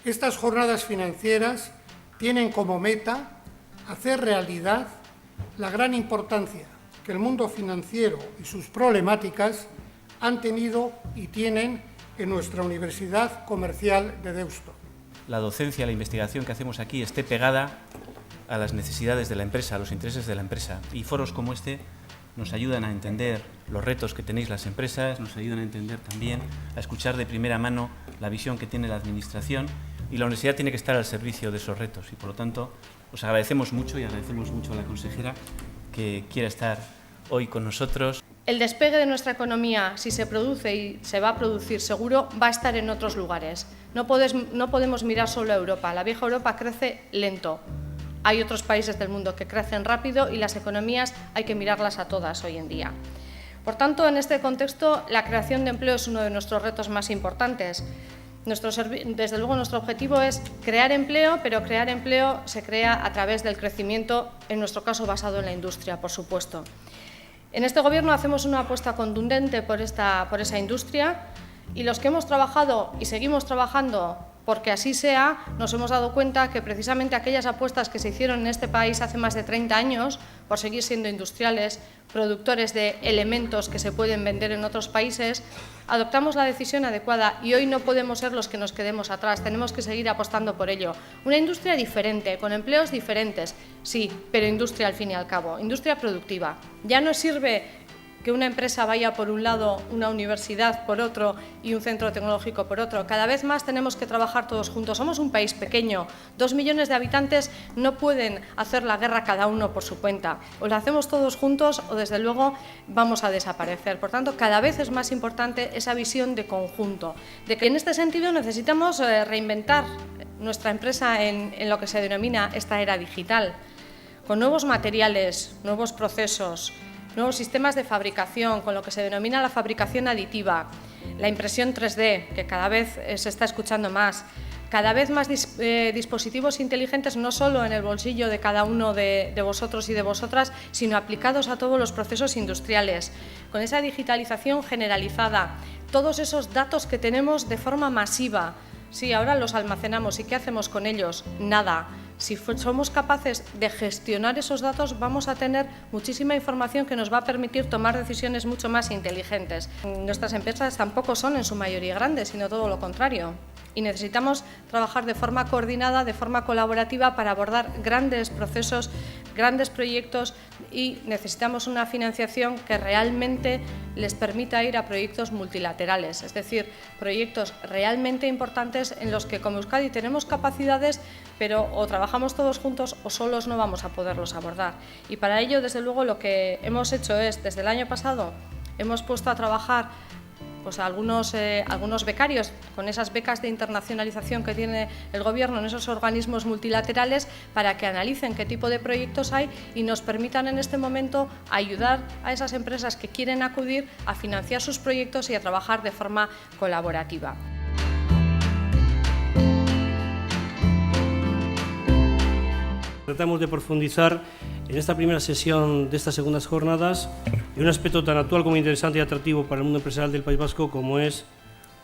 Estas jornadas financieras tienen como meta hacer realidad la gran importancia que el mundo financiero y sus problemáticas han tenido y tienen en nuestra Universidad Comercial de Deusto. La docencia, la investigación que hacemos aquí esté pegada a las necesidades de la empresa, a los intereses de la empresa. Y foros como este nos ayudan a entender los retos que tenéis las empresas, nos ayudan a entender también, a escuchar de primera mano la visión que tiene la Administración, y la universidad tiene que estar al servicio de esos retos. Y por lo tanto, os agradecemos mucho y agradecemos mucho a la consejera que quiera estar hoy con nosotros. El despegue de nuestra economía, si se produce y se va a producir seguro, va a estar en otros lugares. No podemos mirar solo a Europa. La vieja Europa crece lento. Hay otros países del mundo que crecen rápido y las economías hay que mirarlas a todas hoy en día. Por tanto, en este contexto, la creación de empleo es uno de nuestros retos más importantes. Desde luego, nuestro objetivo es crear empleo, pero crear empleo se crea a través del crecimiento, en nuestro caso basado en la industria, por supuesto. En este Gobierno hacemos una apuesta contundente por esa industria, y los que hemos trabajado y seguimos trabajando porque así sea, nos hemos dado cuenta que precisamente aquellas apuestas que se hicieron en este país hace más de 30 años, por seguir siendo industriales, productores de elementos que se pueden vender en otros países, adoptamos la decisión adecuada y hoy no podemos ser los que nos quedemos atrás, tenemos que seguir apostando por ello. Una industria diferente, con empleos diferentes, sí, pero industria al fin y al cabo, industria productiva. Ya no sirve que una empresa vaya por un lado, una universidad por otro y un centro tecnológico por otro. Cada vez más tenemos que trabajar todos juntos. Somos un país pequeño, 2 millones de habitantes no pueden hacer la guerra cada uno por su cuenta. O la hacemos todos juntos o desde luego vamos a desaparecer. Por tanto, cada vez es más importante esa visión de conjunto, de que en este sentido necesitamos reinventar nuestra empresa en lo que se denomina esta era digital, con nuevos materiales, nuevos procesos, nuevos sistemas de fabricación, con lo que se denomina la fabricación aditiva, la impresión 3D, que cada vez se está escuchando más, cada vez más dispositivos inteligentes no solo en el bolsillo de cada uno de vosotros y de vosotras, sino aplicados a todos los procesos industriales, con esa digitalización generalizada, todos esos datos que tenemos de forma masiva. Sí, ahora los almacenamos. ¿Y qué hacemos con ellos? Nada. Si somos capaces de gestionar esos datos, vamos a tener muchísima información que nos va a permitir tomar decisiones mucho más inteligentes. Nuestras empresas tampoco son en su mayoría grandes, sino todo lo contrario. Y necesitamos trabajar de forma coordinada, de forma colaborativa para abordar grandes procesos, grandes proyectos, y necesitamos una financiación que realmente les permita ir a proyectos multilaterales, es decir, proyectos realmente importantes en los que como Euskadi tenemos capacidades, pero o trabajamos todos juntos o solos no vamos a poderlos abordar. Y para ello, desde luego, lo que hemos hecho es, desde el año pasado, hemos puesto a trabajar pues algunos becarios con esas becas de internacionalización que tiene el Gobierno en esos organismos multilaterales para que analicen qué tipo de proyectos hay y nos permitan en este momento ayudar a esas empresas que quieren acudir a financiar sus proyectos y a trabajar de forma colaborativa. Tratamos de profundizar en esta primera sesión de estas segundas jornadas en un aspecto tan actual como interesante y atractivo para el mundo empresarial del País Vasco como es,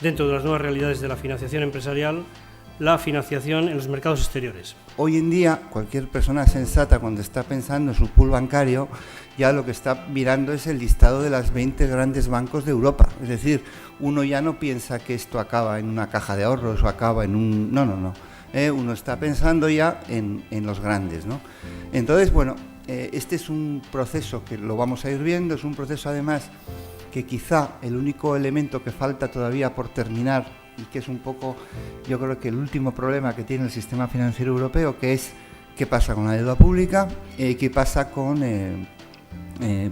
dentro de las nuevas realidades de la financiación empresarial, la financiación en los mercados exteriores. Hoy en día, cualquier persona sensata, cuando está pensando en su pool bancario, ya lo que está mirando es el listado de las 20 grandes bancos de Europa. Es decir, uno ya no piensa que esto acaba en una caja de ahorros o acaba en un... No. Uno está pensando ya en los grandes, ¿no? Entonces, bueno, este es un proceso que lo vamos a ir viendo, es un proceso además que quizá el único elemento que falta todavía por terminar y que es un poco, yo creo que el último problema que tiene el sistema financiero europeo, que es qué pasa con la deuda pública, qué pasa con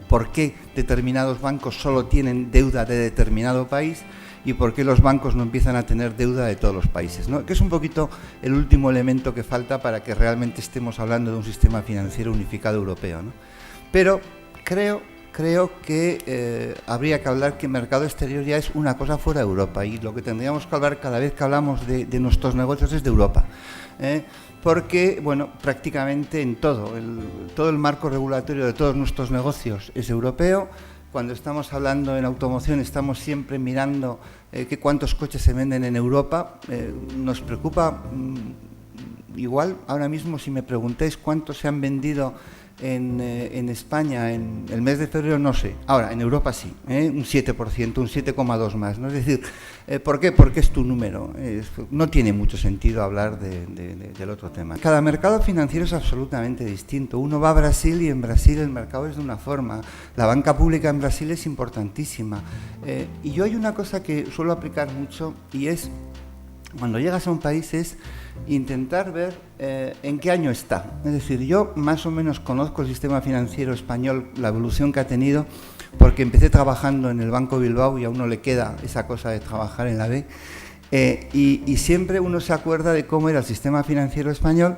por qué determinados bancos solo tienen deuda de determinado país y por qué los bancos no empiezan a tener deuda de todos los países, ¿no? Que es un poquito el último elemento que falta para que realmente estemos hablando de un sistema financiero unificado europeo, ¿no? Pero creo que habría que hablar que el mercado exterior ya es una cosa fuera de Europa y lo que tendríamos que hablar cada vez que hablamos de nuestros negocios es de Europa. Porque, bueno, prácticamente en todo el marco regulatorio de todos nuestros negocios es europeo. Cuando estamos hablando en automoción estamos siempre mirando cuántos coches se venden en Europa. Nos preocupa, igual ahora mismo si me preguntáis cuántos se han vendido en España en el mes de febrero, no sé. Ahora, en Europa sí, un 7%, un 7,2 más, ¿no? Es decir, ¿por qué? Porque es tu número. No tiene mucho sentido hablar del otro tema. Cada mercado financiero es absolutamente distinto. Uno va a Brasil y en Brasil el mercado es de una forma. La banca pública en Brasil es importantísima. Y yo hay una cosa que suelo aplicar mucho y es, cuando llegas a un país, es intentar ver en qué año está. Es decir, yo más o menos conozco el sistema financiero español, la evolución que ha tenido, porque empecé trabajando en el Banco Bilbao y a uno le queda esa cosa de trabajar en la B. Y siempre uno se acuerda de cómo era el sistema financiero español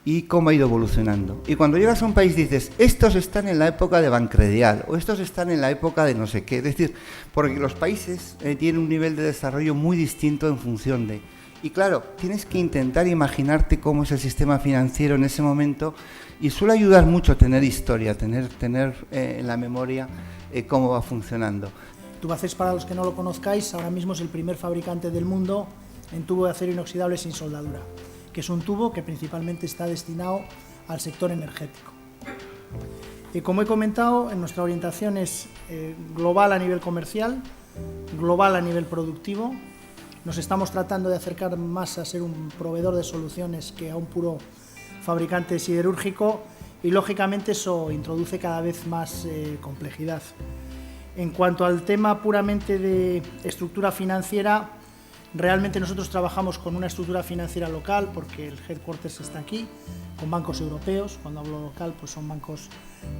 y cómo ha ido evolucionando. Y cuando llegas a un país dices, estos están en la época de Bancredial o estos están en la época de no sé qué. Es decir, porque los países tienen un nivel de desarrollo muy distinto en función de... Y claro, tienes que intentar imaginarte cómo es el sistema financiero en ese momento y suele ayudar mucho tener historia, tener en la memoria cómo va funcionando. Tubacex, para los que no lo conozcáis, ahora mismo es el primer fabricante del mundo en tubo de acero inoxidable sin soldadura, que es un tubo que principalmente está destinado al sector energético. Como he comentado, nuestra orientación es global a nivel comercial, global a nivel productivo. Nos estamos tratando de acercar más a ser un proveedor de soluciones que a un puro fabricante siderúrgico y, lógicamente, eso introduce cada vez más complejidad. En cuanto al tema puramente de estructura financiera, realmente nosotros trabajamos con una estructura financiera local porque el headquarters está aquí, con bancos europeos. Cuando hablo local, pues son bancos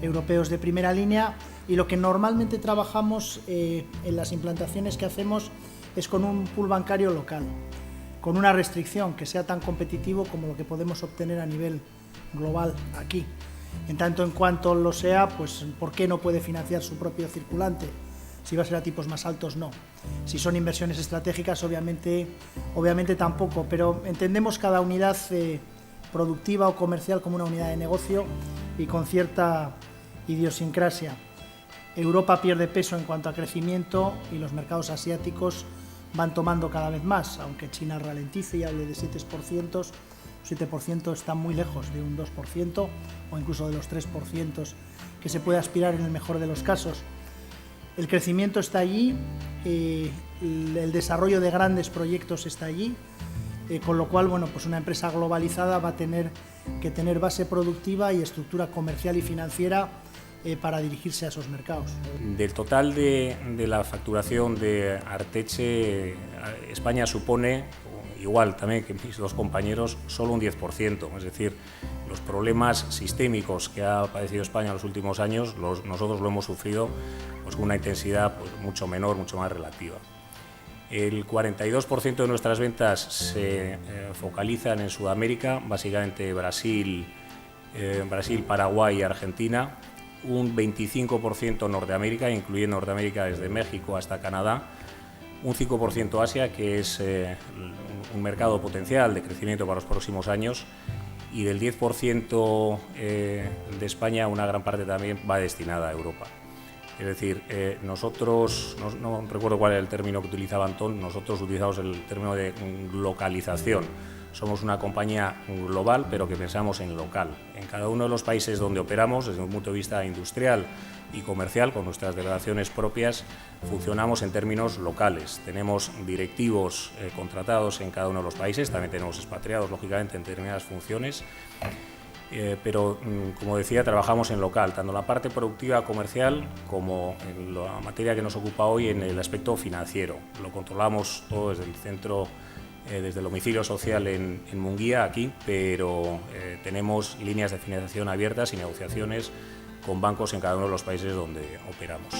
europeos de primera línea, y lo que normalmente trabajamos en las implantaciones que hacemos es con un pool bancario local, con una restricción que sea tan competitivo como lo que podemos obtener a nivel global aquí. En tanto en cuanto lo sea, pues ¿por qué no puede financiar su propio circulante? Si va a ser a tipos más altos, no. Si son inversiones estratégicas, obviamente tampoco, pero entendemos cada unidad productiva o comercial como una unidad de negocio y con cierta idiosincrasia. Europa pierde peso en cuanto a crecimiento y los mercados asiáticos van tomando cada vez más, aunque China ralentice y hable de 7%, 7% está muy lejos de un 2% o incluso de los 3% que se puede aspirar en el mejor de los casos. El crecimiento está allí, el desarrollo de grandes proyectos está allí, con lo cual, bueno, pues una empresa globalizada va a tener que tener base productiva y estructura comercial y financiera para dirigirse a esos mercados. Del total de la facturación de Arteche, España supone, igual también que mis dos compañeros, solo un 10%. Es decir, los problemas sistémicos que ha padecido España en los últimos años, nosotros lo hemos sufrido pues, con una intensidad pues, mucho menor, mucho más relativa. El 42% de nuestras ventas se focalizan en Sudamérica, básicamente Brasil, Paraguay y Argentina. Un 25% Norteamérica, incluyendo Norteamérica desde México hasta Canadá, un 5% Asia, que es un mercado potencial de crecimiento para los próximos años, y del 10% de España, una gran parte también va destinada a Europa. Es decir, nosotros, no recuerdo cuál era el término que utilizaba Antón, nosotros utilizamos el término de localización. Somos una compañía global, pero que pensamos en local. En cada uno de los países donde operamos, desde un punto de vista industrial y comercial, con nuestras delegaciones propias, funcionamos en términos locales. Tenemos directivos contratados en cada uno de los países, también tenemos expatriados, lógicamente, en determinadas funciones, pero, como decía, trabajamos en local, tanto en la parte productiva comercial como en la materia que nos ocupa hoy en el aspecto financiero. Lo controlamos todo desde el centro, desde el domicilio social en Munguía, aquí, pero tenemos líneas de financiación abiertas y negociaciones con bancos en cada uno de los países donde operamos.